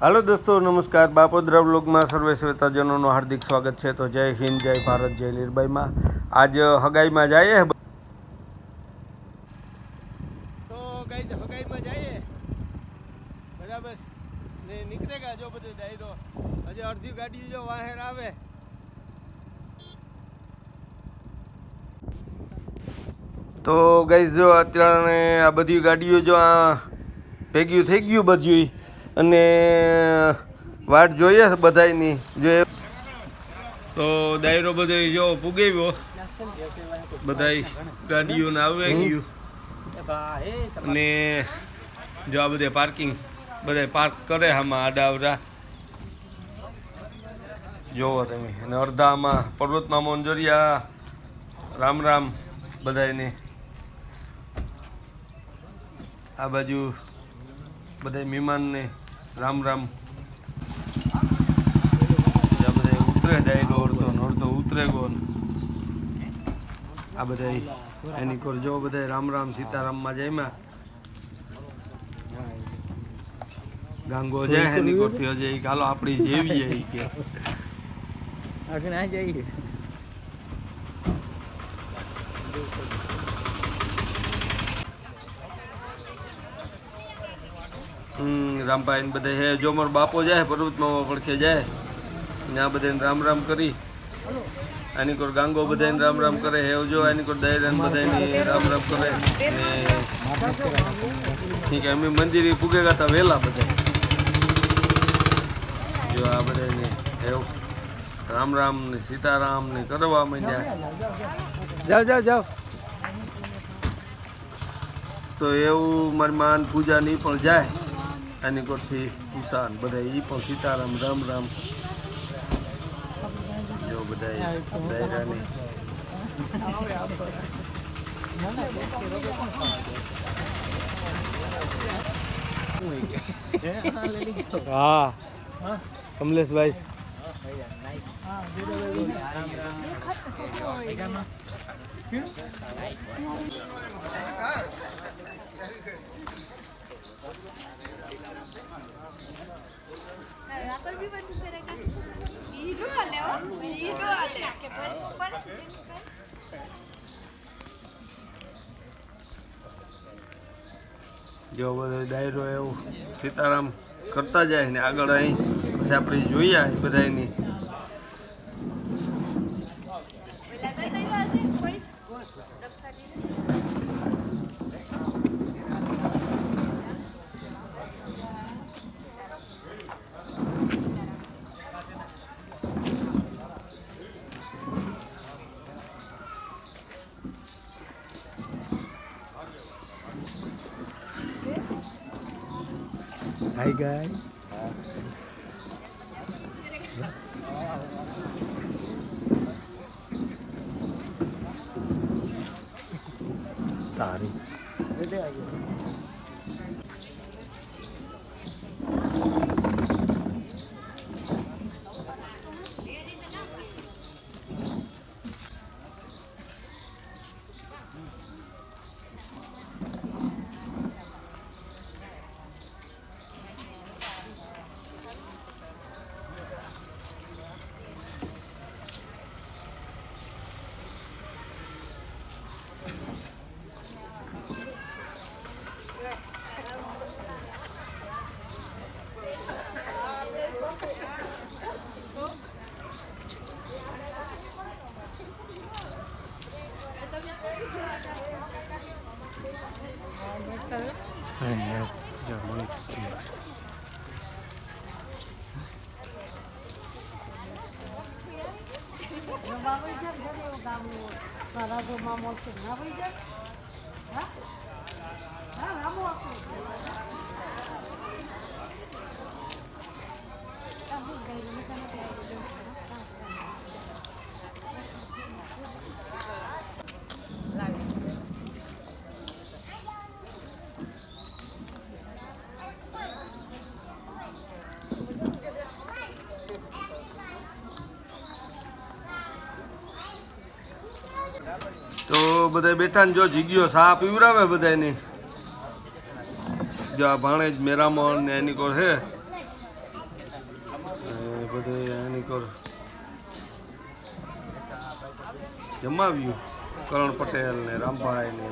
Hello दोस्तों नमस्कार बापोद्रा vlog में सर्वे श्वेताजनों हार्दिक स्वागत है। तो जय हिंद जय भारत जय लीरबाई में आज हगाई में जाए तो गाइस हगाई में जाइए बराबर ने निकलेगा जो બધો ડાયરો હજી અડધી ગાડી જો વાહેર આવે तो गाइस जो अत्यारे आ बधी गाड़ियों जो आ भेग्यू थई गयुं बधुं अने वाट जोईए बधाईनी जो तो दायरो बधो जो पुगाव्यो बधाई गाड़ियों ने आवी गयुं अने जो आ बधे पार्किंग बधाई पार्क करे आमां आडावरा जोवो तमे अने अर्धा आमां पर्वतमां मोंजरिया राम राम बधाईने आ बाजू बधाई मेहमान ने राम राम बधाई उतरे जाएगा अर्धो उतरे गो आ बधाई एनी कोर जो बधाई राम राम सीताराम में जयमा गांगो जाए एनी कोर थी अजय हालो आपणी जेवी है के आगे ना जाइए रामभाई ने बधाई है जो मोर बापो जाए पर्वत में પડખે जाए ત્યાં બધાને રામ રામ કરી આની કોર ગાંગો બધાને રામ રામ કરે હે જો આની કોર દાયરાને બધાને રામ રામ કરે ને ઠીક है અમે મંદિરે પૂગેગા તા વેલા બધા જો આ બધાને હે રામ રામ ને सीताराम ने કરવા માંડ્યા जाओ जाओ जाओ तो એવું મારી માન પૂજા ની પણ જાય આની કોરથી કિસાન બધા ઈ પણ सीताराम राम राम जो बधाई दायरानी हाँ कमलेश भाई पर भी बच्चे तेरे का हीरो वाले हो हीरो वाले के पर जो બધો દાયરો એવો સીતારામ કરતા જાય ને આગળ અહીં પછી આપણે જોઈએ બધાની हाय गाइस तारी तो बधाई बेठा जो जीग्यो सा पीवरावे बधाई जो आ भाणेज मेरामण ने एनी कोर है બધે એની કર જમાવ્યું. કરણ પટેલ ને રામભાઈ ને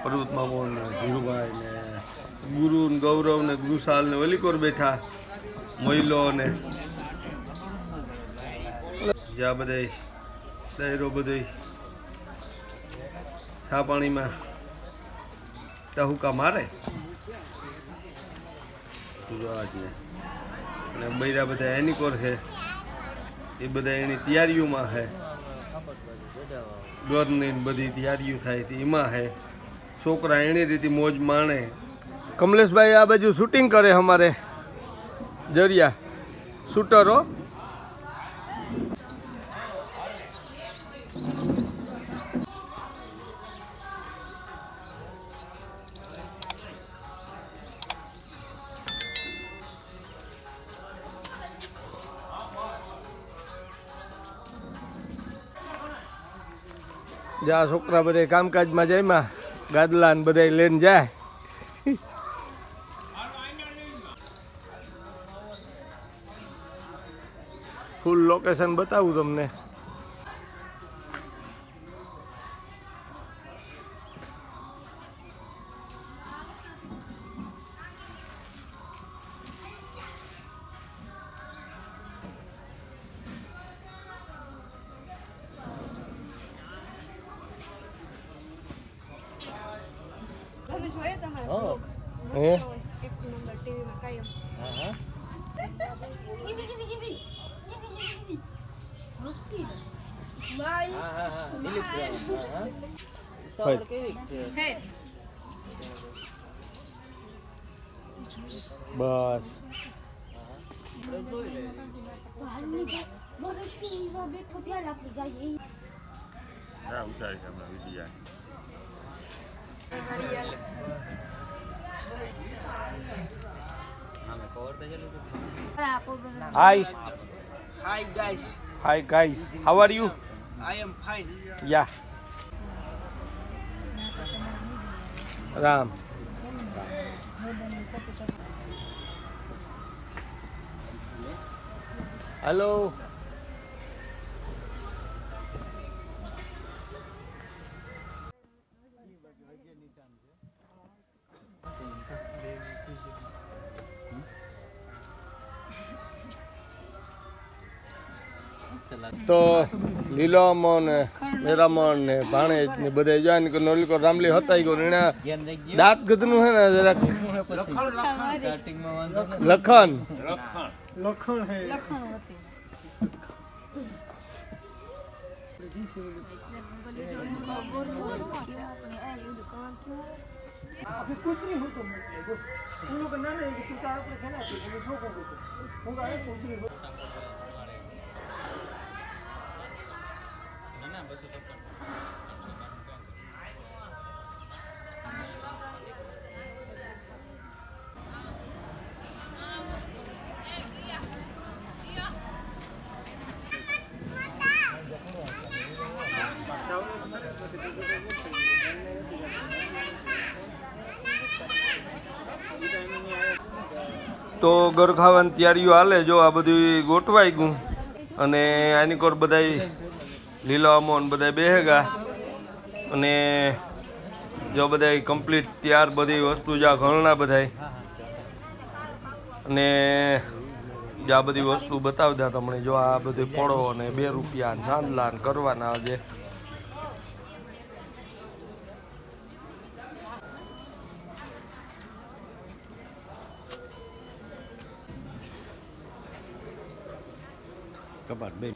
પર્વત મામો ને ધીરુભાઈ ને ગુરુ ને ગૌરવ ને ગુરુસાલ ને વલીકોર બેઠા મહિલો ને જ્યાં બધા દાયરો બધો છા પાણીમાં ટહુકા મારે અને બૈરા બધા એની કોર છે એ બધા એની તૈયારીઓમાં છે. દોરની બધી તૈયારીઓ થાય છે એમાં છે. છોકરા એની રીતે મોજ માણે. કમલેશભાઈ આ બાજુ શૂટિંગ કરે અમારે જરિયા શૂટરો. જ્યાં છોકરા બધા કામકાજમાં જાય માં ગાદલા ને બધા લઈને જાય. ફૂલ લોકેશન બતાવું તમને. તમે જોયે તમારો બ્લોગ હે? એક નંબર ટીવીમાં કાયમ. ગીધી ગીધી ગીધી ગીધી ગીધી ગીધી મસ્તી બાઈ હે બસ Hi. Hi guys, Hi guys. How are you? I am fine. Yeah. Ram. Hello. તો લીલોમો ને મેરામણ ને ભાણેજ ને બધા જોઈને કે નોલીકો રામલી હતાઈ ગયો એને દાંત ગધનું છે ને જરાક લખન તો ઘર ખાવાની તૈયારીઓ હાલે. જો આ બધું ગોઠવાઈ ગયું અને આની કોર બધા લીલા અમોન બધા બેહેગા અને જો બધા કમ્પ્લીટ તૈયાર બધી વસ્તુ જ્યાં ઘરના બધા અને જ્યાં બધી વસ્તુ બતાવતા તમને જો આ બધી ફળો અને 2 રૂપિયા ને ચાંદલા ને કરવાના જે કપાટ બે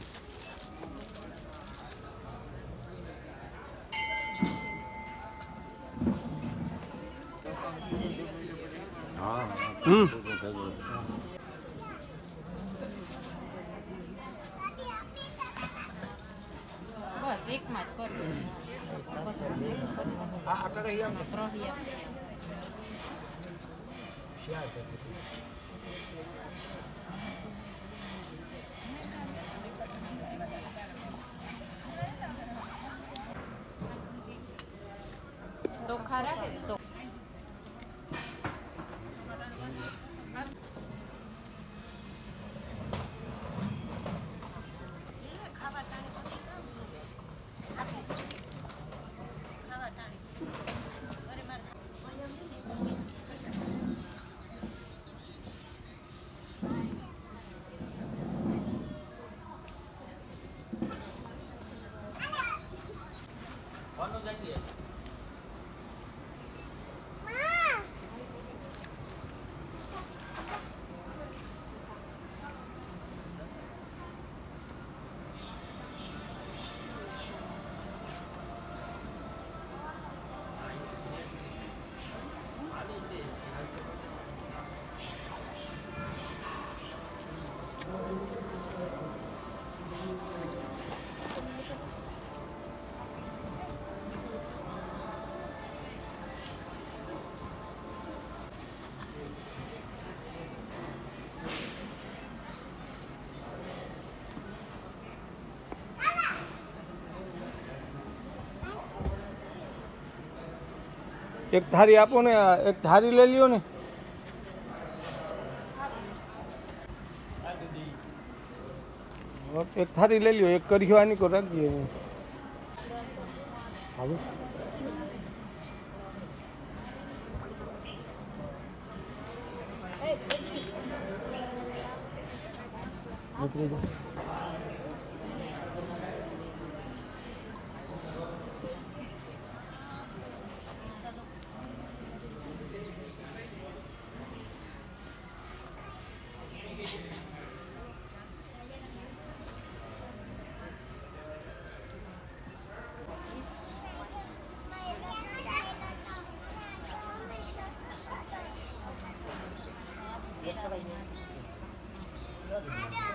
બસ એકમાં જ કરવું. ચોખ્ખા રાખે ને એક થાળી આપો ને, એક થાળી લઈ લ્યો ને. એક થાળી લઈ લ્યો, એક કર્યો આની કો રાખીએ. હાલો. Ada.